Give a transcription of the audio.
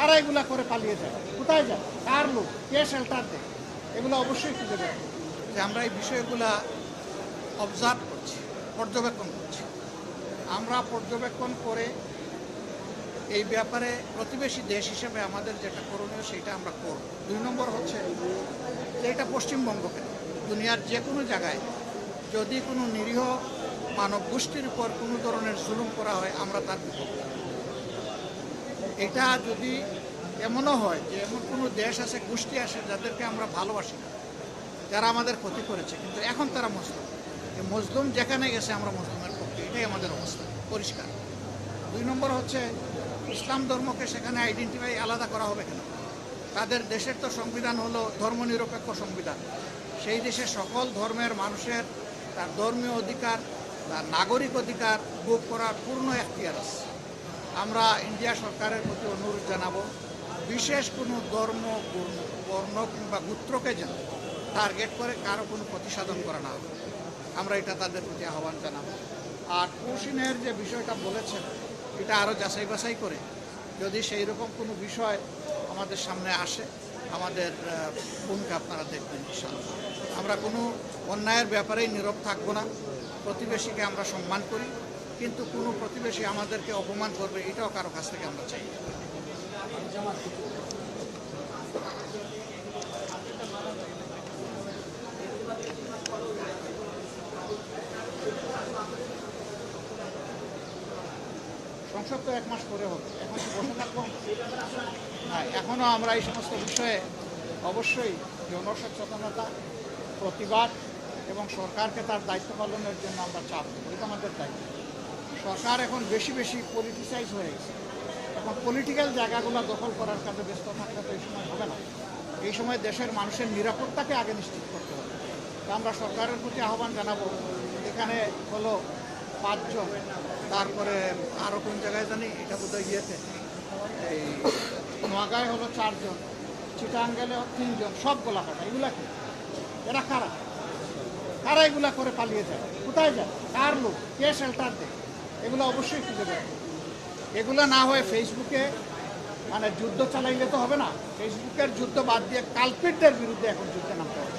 কারা এগুলা করে পালিয়ে যায়, কোথায় যায়, কার লোক, কে শেল্টার দেয়, এগুলো অবশ্যই খুঁজে বের করতে হবে। যে আমরা এই বিষয়গুলা অবজার্ভ করছি, পর্যবেক্ষণ করছি। আমরা পর্যবেক্ষণ করে এই ব্যাপারে প্রতিবেশী দেশ হিসেবে আমাদের যেটা করণীয় সেটা আমরা করব। 2 নম্বর হচ্ছে যে এটা পশ্চিমবঙ্গকে দুনিয়ার যে কোনো জায়গায় যদি কোনো নিরীহ মানব গোষ্ঠীর উপর কোনো ধরনের জুলুম করা হয় আমরা তার বিপক্ষে। এটা যদি এমনও হয় যে এমন কোনো দেশ আছে, গোষ্ঠী আছে যাদেরকে আমরা ভালোবাসি না, যারা আমাদের ক্ষতি করেছে, কিন্তু এখন তারা মুসলিম, মজলুম যেখানে গেছে আমরা মুসলিমের পক্ষে, এটাই আমাদের অবস্থা পরিষ্কার। 2 নম্বর হচ্ছে ইসলাম ধর্মকে সেখানে আইডেন্টিফাই আলাদা করা হবে কেন? তাদের দেশের তো সংবিধান হলো ধর্মনিরপেক্ষ সংবিধান। সেই দেশে সকল ধর্মের মানুষের তার ধর্মীয় অধিকার, তার নাগরিক অধিকার ভোগ করার পূর্ণ এখতিয়ার আছে। আমরা ইন্ডিয়া সরকারের প্রতি অনুরোধ জানাবো, বিশেষ কোনো ধর্ম, বর্ণ কিংবা গোত্রকে যেন টার্গেট করে কারো কোনো প্রতিসাধন করা না হবে। আমরা এটা তাদের প্রতি আহ্বান জানাবো। আর কৌশিনের যে বিষয়টা বলেছেন এটা আরও যাচাই বাছাই করে যদি সেই রকম কোনো বিষয় আমাদের সামনে আসে, আমাদের ভূমিকা আপনারা দেখবেন ইনশাআল্লাহ। আমরা কোনো অন্যায়ের ব্যাপারেই নীরব থাকবো না। প্রতিবেশীকে আমরা সম্মান করি, কিন্তু কোনো প্রতিবেশী আমাদেরকে অপমান করবে এটাও কারো কাছ থেকে আমরা চাই। সংসদ তো 1 মাস পরে হবে, এখন কি বসে থাকবো? হ্যাঁ, এখনও আমরা এই সমস্ত বিষয়ে অবশ্যই জনসচেতনতা, প্রতিবাদ এবং সরকারকে তার দায়িত্ব পালনের জন্য আমরা চাপ দেবো। এটা আমাদের দায়িত্ব। সরকার এখন বেশি বেশি পলিটিসাইজ হয়ে গেছে। এখন পলিটিক্যাল জায়গাগুলো দখল করার কাজে ব্যস্ত থাকলে তো এই সময় হবে না। এই সময় দেশের মানুষের নিরাপত্তাকে আগে নিশ্চিত করতে হবে। তা আমরা সরকারের প্রতি আহ্বান জানাবো, এখানে হলো 5 জন, তারপরে আরও কোন জায়গায় জানি, এটা বোধহয় ইয়েতে এই নোয়াগাঁয় হলো 4 জন, চিটাঙ্গেলে 3 জন, সব গোলাকাটা। এগুলা কি? এরা কারা? কারা এগুলা করে পালিয়ে যায়, কোথায় যায়, কার লোক, কে শেল্টার দেয়, এগুলো অবশ্যই খুঁজে বের করতে হবে। এগুলো না হয়ে ফেসবুকে মানে যুদ্ধ চালাইলে তো হবে না। ফেসবুকের যুদ্ধ বাদ দিয়ে কালপিটদের বিরুদ্ধে এখন যুদ্ধে নামতে হবে।